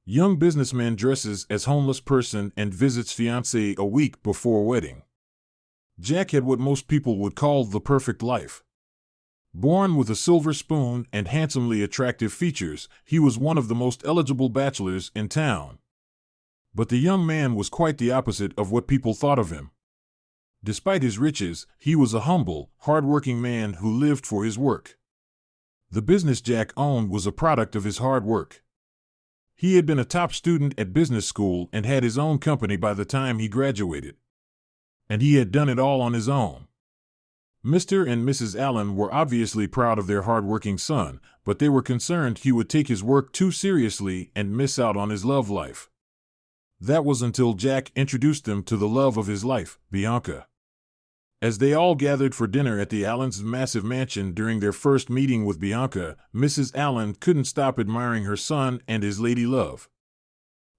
Young businessman dresses as homeless person and visits fiancée a week before wedding. Jack had what most people would call the perfect life. Born with a silver spoon and handsomely attractive features, he was one of the most eligible bachelors in town. But the young man was quite the opposite of what people thought of him. Despite his riches, he was a humble, hard-working man who lived for his work. The business Jack owned was a product of his hard work. He had been a top student at business school and had his own company by the time he graduated. And he had done it all on his own. Mr. and Mrs. Allen were obviously proud of their hard-working son, but they were concerned he would take his work too seriously and miss out on his love life. That was until Jack introduced them to the love of his life, Bianca. As they all gathered for dinner at the Allens' massive mansion during their first meeting with Bianca, Mrs. Allen couldn't stop admiring her son and his lady love.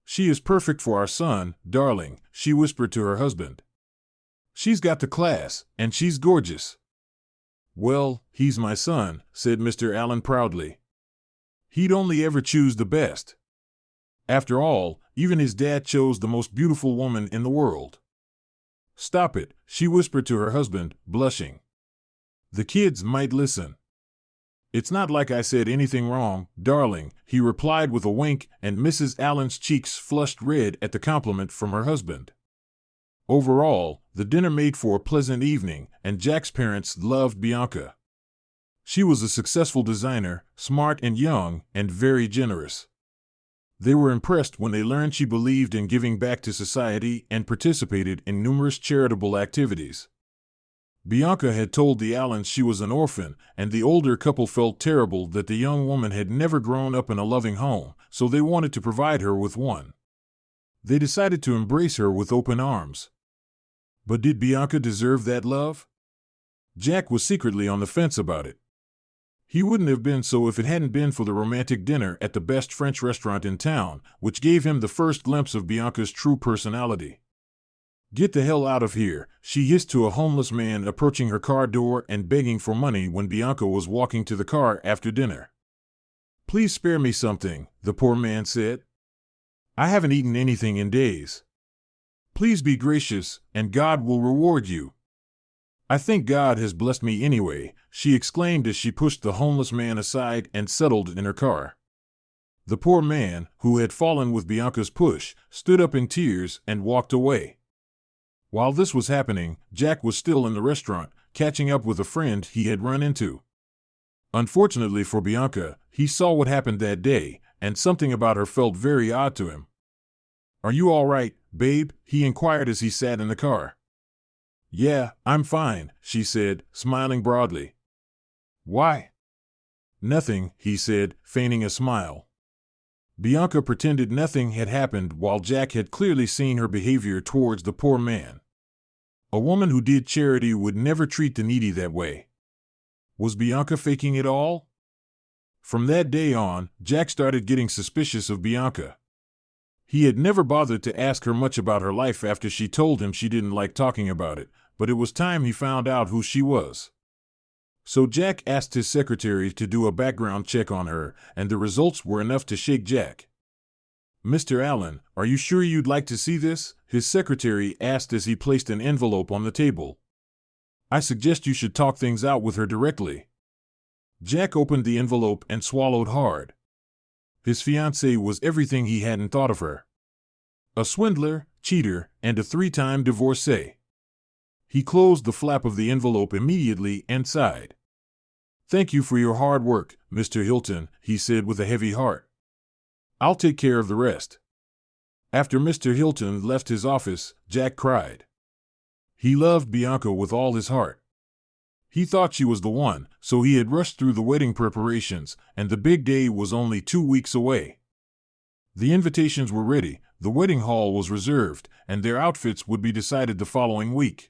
"She is perfect for our son, darling," she whispered to her husband. "She's got the class, and she's gorgeous." "Well, he's my son," said Mr. Allen proudly. "He'd only ever choose the best. After all, even his dad chose the most beautiful woman in the world." "Stop it," she whispered to her husband, blushing. "The kids might listen." "It's not like I said anything wrong, darling," he replied with a wink, and Mrs. Allen's cheeks flushed red at the compliment from her husband. Overall, the dinner made for a pleasant evening, and Jack's parents loved Bianca. She was a successful designer, smart and young, and very generous. They were impressed when they learned she believed in giving back to society and participated in numerous charitable activities. Bianca had told the Allens she was an orphan, and the older couple felt terrible that the young woman had never grown up in a loving home, so they wanted to provide her with one. They decided to embrace her with open arms. But did Bianca deserve that love? Jack was secretly on the fence about it. He wouldn't have been so if it hadn't been for the romantic dinner at the best French restaurant in town, which gave him the first glimpse of Bianca's true personality. "Get the hell out of here," she hissed to a homeless man approaching her car door and begging for money when Bianca was walking to the car after dinner. "Please spare me something," the poor man said. "I haven't eaten anything in days. Please be gracious, and God will reward you." "I think God has blessed me anyway," she exclaimed as she pushed the homeless man aside and settled in her car. The poor man, who had fallen with Bianca's push, stood up in tears and walked away. While this was happening, Jack was still in the restaurant, catching up with a friend he had run into. Unfortunately for Bianca, he saw what happened that day, and something about her felt very odd to him. "Are you all right, babe?" he inquired as he sat in the car. "Yeah, I'm fine," she said, smiling broadly. "Why?" "Nothing," he said, feigning a smile. Bianca pretended nothing had happened while Jack had clearly seen her behavior towards the poor man. A woman who did charity would never treat the needy that way. Was Bianca faking it all? From that day on, Jack started getting suspicious of Bianca. He had never bothered to ask her much about her life after she told him she didn't like talking about it, but it was time he found out who she was. So Jack asked his secretary to do a background check on her, and the results were enough to shake Jack. "Mr. Allen, are you sure you'd like to see this?" his secretary asked as he placed an envelope on the table. "I suggest you should talk things out with her directly." Jack opened the envelope and swallowed hard. His fiancée was everything he hadn't thought of her. A swindler, cheater, and a 3-time divorcee. He closed the flap of the envelope immediately and sighed. "Thank you for your hard work, Mr. Hilton," he said with a heavy heart. "I'll take care of the rest." After Mr. Hilton left his office, Jack cried. He loved Bianca with all his heart. He thought she was the one, so he had rushed through the wedding preparations, and the big day was only 2 weeks away. The invitations were ready, the wedding hall was reserved, and their outfits would be decided the following week.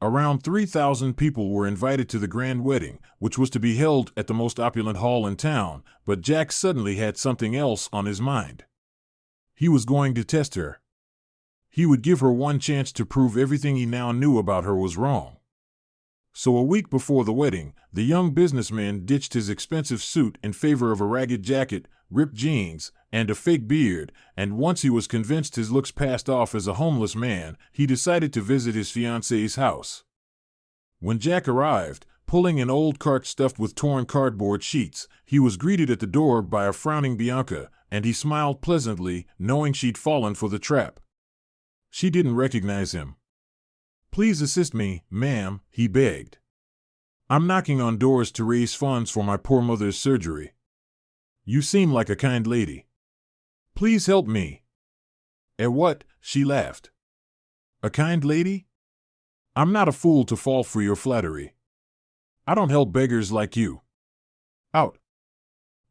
Around 3,000 people were invited to the grand wedding, which was to be held at the most opulent hall in town, but Jack suddenly had something else on his mind. He was going to test her. He would give her one chance to prove everything he now knew about her was wrong. So a week before the wedding, the young businessman ditched his expensive suit in favor of a ragged jacket, ripped jeans, and a fake beard, and once he was convinced his looks passed off as a homeless man, he decided to visit his fiancée's house. When Jack arrived, pulling an old cart stuffed with torn cardboard sheets, he was greeted at the door by a frowning Bianca, and he smiled pleasantly, knowing she'd fallen for the trap. She didn't recognize him. "Please assist me, ma'am," he begged. "I'm knocking on doors to raise funds for my poor mother's surgery. You seem like a kind lady. Please help me." "Eh, what?" she laughed. "A kind lady? I'm not a fool to fall for your flattery. I don't help beggars like you. Out."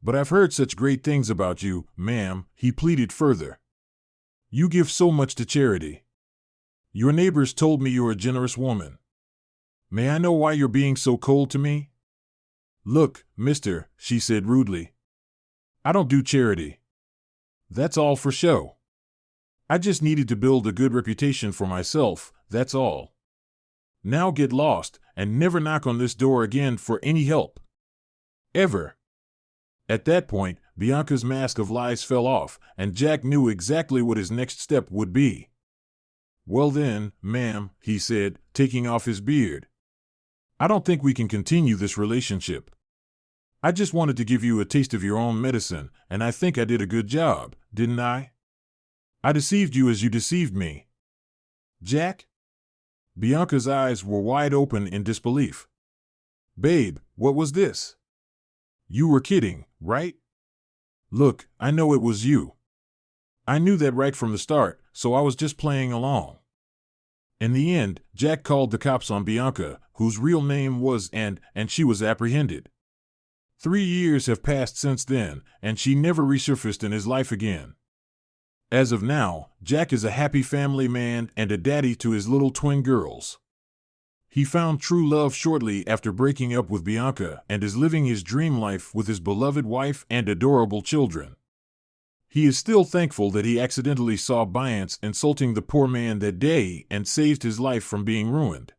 "But I've heard such great things about you, ma'am," he pleaded further. "You give so much to charity. Your neighbors told me you're a generous woman. May I know why you're being so cold to me?" "Look, mister," she said rudely. "I don't do charity. That's all for show. I just needed to build a good reputation for myself, that's all. Now get lost, and never knock on this door again for any help. Ever." At that point, Bianca's mask of lies fell off, and Jack knew exactly what his next step would be. "Well then, ma'am," he said, taking off his beard. "I don't think we can continue this relationship. I just wanted to give you a taste of your own medicine, and I think I did a good job, didn't I? I deceived you as you deceived me." "Jack?" Bianca's eyes were wide open in disbelief. "Babe, what was this? You were kidding, right? Look, I know it was you. I knew that right from the start, so I was just playing along." In the end, Jack called the cops on Bianca, whose real name was and she was apprehended. 3 years have passed since then, and she never resurfaced in his life again. As of now, Jack is a happy family man and a daddy to his little twin girls. He found true love shortly after breaking up with Bianca and is living his dream life with his beloved wife and adorable children. He is still thankful that he accidentally saw Biance insulting the poor man that day and saved his life from being ruined.